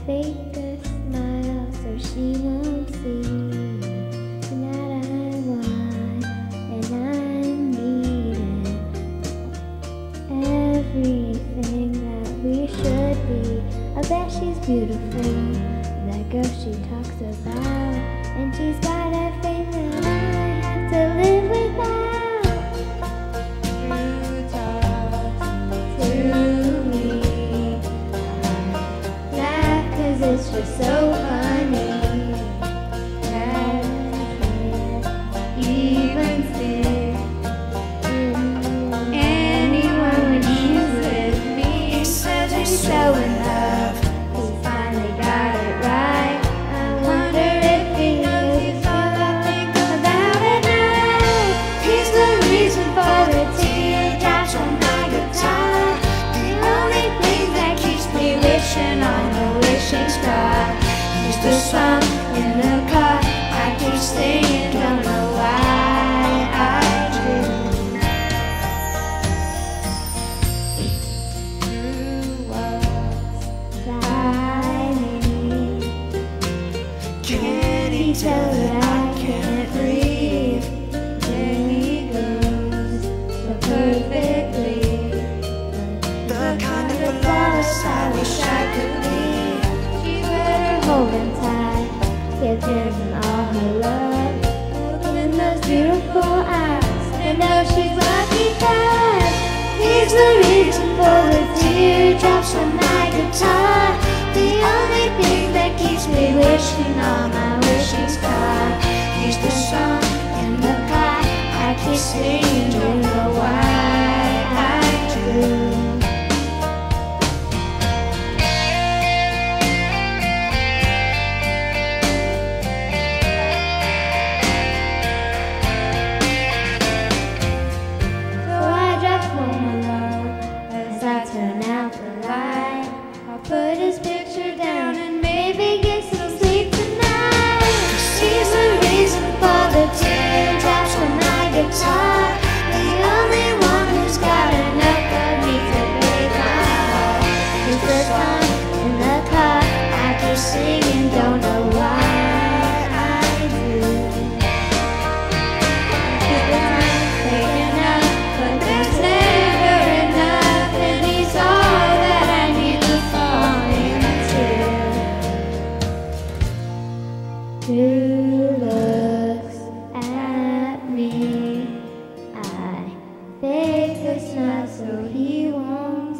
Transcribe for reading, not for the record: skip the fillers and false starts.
fake a smile so she won't see that I want and I'm needing everything that we should be. I bet she's beautiful, that girl she talks about, and she's got everything that I have to live without. It's just so funny that even still anyone when he's with me, he says he's so in love, he finally got it right. I wonder if he knows he's all I think about at night. He's the reason for the teardrops on my guitar, the only thing that keeps me wishing on the wishing star. He's the song in the car I keep singing, don't know why I do. Through walls sliding, can he tell that I can't breathe? There he goes so perfectly, the kind of flawless I wish I could be. Hold him tight, give him all her love, look in those beautiful eyes, and know she's lucky that he's the reason for the teardrops on my guitar, the only thing that keeps me wishing on my wishing star. He's the song in the car I keep singing, don't know why I do. Turn out the light, I'll put his picture down and maybe get some sleep tonight. 'Cause he's the reason for the teardrops on my guitar, the only one who's got enough of me to break my heart. He's the song in the car I keep singing, don't know why I do. He's the time taken up, but there's never enough, and he's all that I need to fall into. Who looks at me? I fake a smile so he won't